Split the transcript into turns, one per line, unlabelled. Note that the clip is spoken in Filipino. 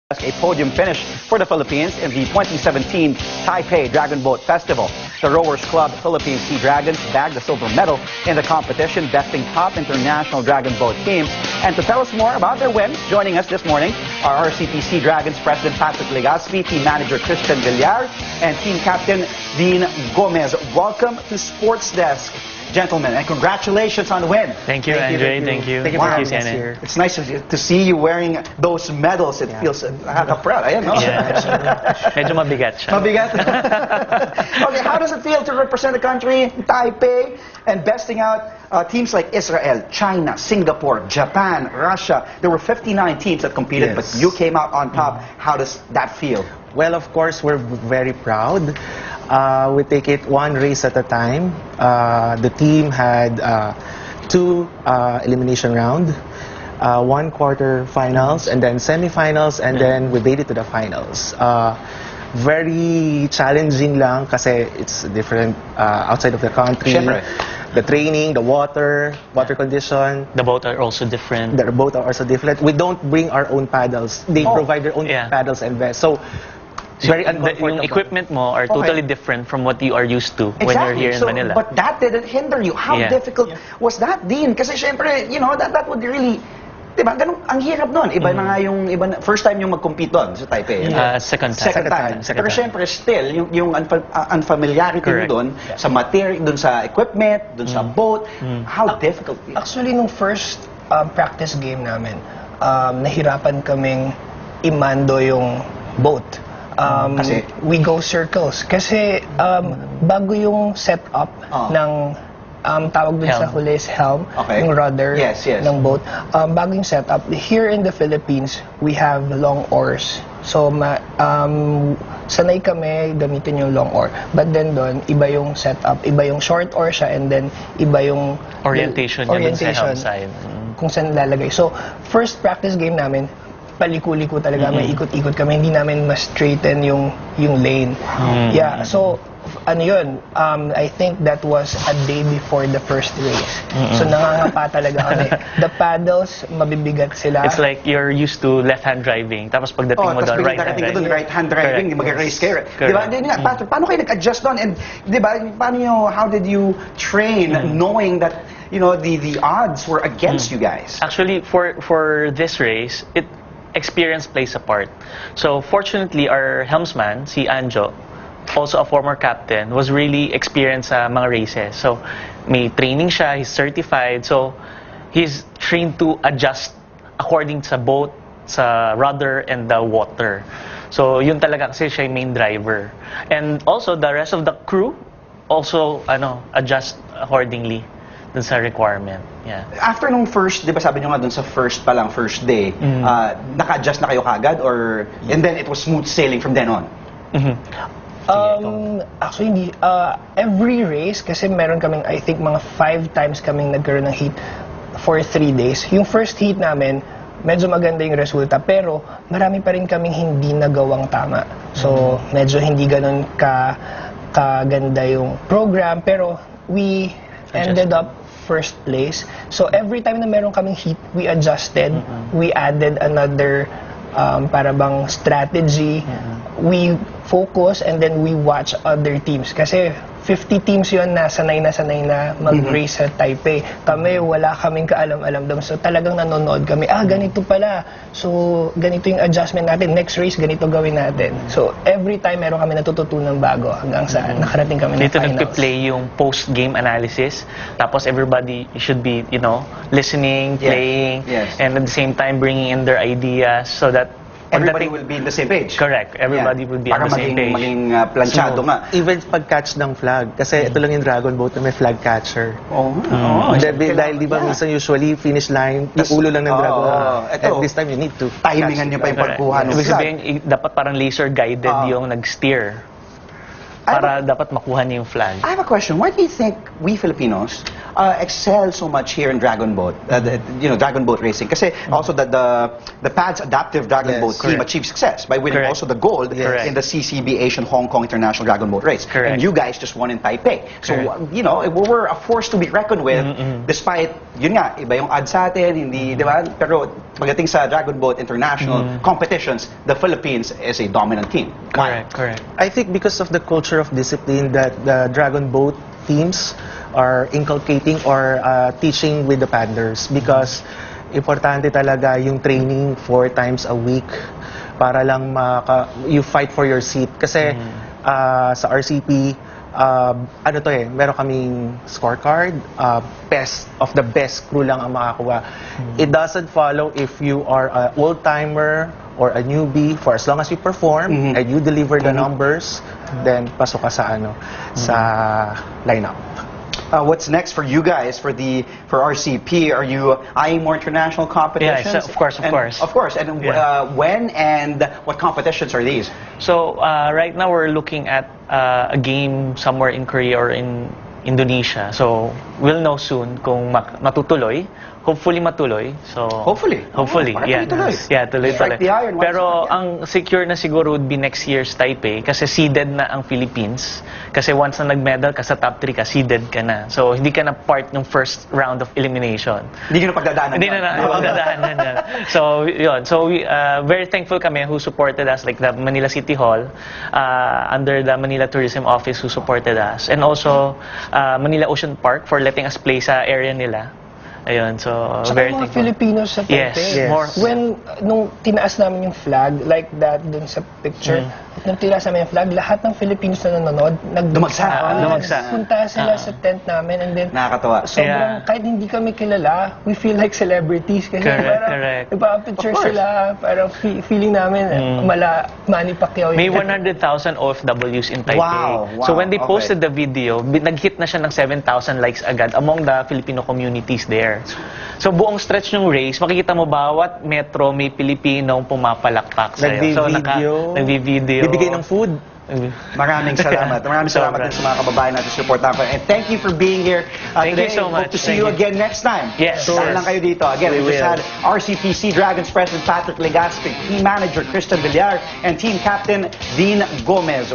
A podium finish for the Philippines in the 2017 Taipei Dragon Boat Festival. The Rowers Club Philippine Sea Dragons bagged the silver medal in the competition, besting top international dragon boat teams. And to tell us more about their win, joining us this morning are RCT Sea Dragons President Patrick Legaspi, Team Manager Christian Villar, and Team Captain Dean Gomez. Welcome to Sports Desk, gentlemen, and congratulations on the win.
Thank you, Andre. Thank you.
Thank you for having us here. It's nice to see you wearing those medals. It feels proud. Ayan, no?
Medyo mabigat siya.
Mabigat? Okay, how does it feel to represent the country, Taipei, and besting out teams like Israel, China, Singapore, Japan, Russia? There were 59 teams that competed, but you came out on top. How does that feel?
Well, of course, we're very proud. We take it one race at a time. The team had two elimination round, one quarter finals, and then semifinals, and then we made it to the finals. Very challenging lang kasi it's different outside of the country.
Siyempre.
The training, the water condition.
The boat are also different.
The boat are also different. We don't bring our own paddles. They provide their own paddles and vests. So, very uncomfortable.
Yung equipment mo are totally different from what you are used to when you're here in Manila.
But that didn't hinder you. How difficult was that, Dean? Kasi syempre, you know, that would really, diba, ganun, ang hirap nun. Iba na nga yung, first time yung mag-compete doon sa Taipei.
Second time.
Pero syempre, still, yung unfamiliarity mo doon, sa material, doon sa equipment, doon sa boat, how difficult it is?
Actually, nung first practice game namin, nahirapan kaming imando yung boat.
Kasi?
We go circles. Kasi bago yung setup ng tawag dun sa huli is helm, yung rudder ng boat. Bago yung setup, here in the Philippines, we have long oars. So, sanay kami gamitin yung long oar. But then doon, iba yung setup, iba yung short oar siya, and then iba yung
orientation niya dun sa helm side.
Kung saan lalagay. So, first practice game namin, paliko-liko talaga, may ikot-ikot kami, hindi namin ma-straighten yung lane. Yeah, so ano yun, I think that was a day before the first race. So nangangapa talaga kami. The paddles, mabibigat sila.
It's like you're used to left-hand driving, tapos pagdating mo doon,
right-hand driving, mag-race kayo. Diba? Paano kayo nag-adjust doon? And diba, how did you train knowing that, you know, the odds were against you guys?
Actually, for this race, experience plays a part. So fortunately, our helmsman, si Anjo, also a former captain, was really experienced sa mga races. So may training siya, he's certified, so he's trained to adjust according sa boat, sa rudder, and the water. So yun talaga kasi siya yung main driver. And also the rest of the crew also adjust accordingly dun sa requirement. Yeah.
After nung first, di ba sabi nyo nga dun sa first day, naka-adjust na kayo kagad, or and then it was smooth sailing from then on?
Actually, hindi. Every race, kasi meron kaming, I think, mga 5 times kaming nagkaroon ng heat for 3 days. Yung first heat namin, medyo maganda yung resulta, pero marami pa rin kaming hindi nagawang tama. So, medyo hindi ganun kaganda yung program, pero we ended up first place. So every time na meron kaming heat, we adjusted, we added another para bang strategy, we focus, and then we watch other teams. Kasi 50 teams yun na sanay na mag-race sa Taipei. Kami, wala kaming kaalam-alam doon. So talagang nanonood kami, ganito pala. So ganito yung adjustment natin. Next race, ganito gawin natin. So every time meron kami natututunan bago hanggang sa nakarating kami ng finals.
Dito nagpe-play yung post-game analysis. Tapos everybody should be, listening, playing, and at the same time bringing in their ideas so that
everybody will be in the same page.
Correct. Everybody will be on the same page.
Maging planchado nga.
Even pag-catch ng flag, kasi ito lang yung Dragon Boat na may flag catcher. Dahil di ba minsan usually finish line, yung ulo lang ng Dragon. At this time you need to
timingan nyo pa yung pagkuha ng
Ibig
flag.
sabihin, dapat parang laser guided yung nag-steer. para dapat makuha niya yung flag.
I have a question. Why do you think we Filipinos excel so much here in Dragon Boat? Dragon Boat racing. Kasi also the PADS adaptive Dragon
Yes,
Boat team
correct.
achieved success by winning
Correct.
also the gold
Correct.
in the CCB Asian Hong Kong International Dragon Boat Race.
Correct.
And you guys just won in Taipei. So
Correct.
we're a force to be reckoned with, despite yun nga, iba yung odds sa atin, hindi, di ba? Pero pagdating sa Dragon Boat International competitions, the Philippines is a dominant team. Why?
Correct.
I think because of the culture of discipline that the Dragon Boat teams are inculcating or teaching with the paddlers, because importante talaga yung training 4 times a week para lang you fight for your seat. Kasi sa RCP, meron kaming scorecard, best of the best crew lang ang makakuha. It doesn't follow if you are an old-timer or a newbie. For as long as you perform and you deliver the numbers, then pasok ka sa lineup.
What's next for you guys for RCP? Are you eyeing more international competitions?
Yes, of course.
Of course. And when and what competitions are these?
So right now we're looking at a game somewhere in Korea or in Indonesia. So we'll know soon kung matutuloy. Hopefully matuloy. So
Hopefully,
yeah.
tuloy.
Yeah, tuloy.
Strike the iron once
Pero
again.
ang secure na siguro would be next year's Taipei kasi seeded na ang Philippines. Kasi once na nag-medal ka sa top 3 ka, seeded ka na. So hindi ka na part ng first round of elimination.
Hindi nyo na pagdadaanan.
Hindi na pagdadaanan yan. So, yun. So, we, very thankful kami who supported us, like the Manila City Hall, under the Manila Tourism Office who supported us. And also, Manila Ocean Park for letting us play sa area nila. Ayun, so,
Saka
very
yung mga
thankful.
Filipinos sa Taipei.
Yes. More.
Nung tinaas namin yung flag, like that dun sa picture, nung tinaas namin yung flag, lahat ng Filipinos na nanonood,
Dumagsa.
Dumagsa.
Punta sila sa tent namin, and then,
Nakakatawa.
sobrang,
Yeah.
kahit hindi kami kilala, we feel like celebrities. Kasi
Correct.
nagpapapicture
Of course.
sila, parang feeling namin, Manny Pacquiao.
May
yun.
100,000 OFWs in Taipei.
Wow,
So when they
okay.
posted the video, nag-hit na siya ng 7,000 likes agad among the Filipino communities there. So buong stretch ng race, makikita mo bawat metro may Pilipinong pumapalakpak sa'yo. So nagbi-video.
Bibigay ng food.
Maraming salamat. Maraming salamat
Sobra.
din sa mga kababayan natin support natin. And thank you for being here
Thank you
today.
so much.
Hope to see
Thank
you
you.
again next time.
Yes.
Saan lang kayo dito. Again, we just
will.
had RCPC Dragons President Patrick Legaspi, Team Manager Kristen Villar, and Team Captain Dean Gomez.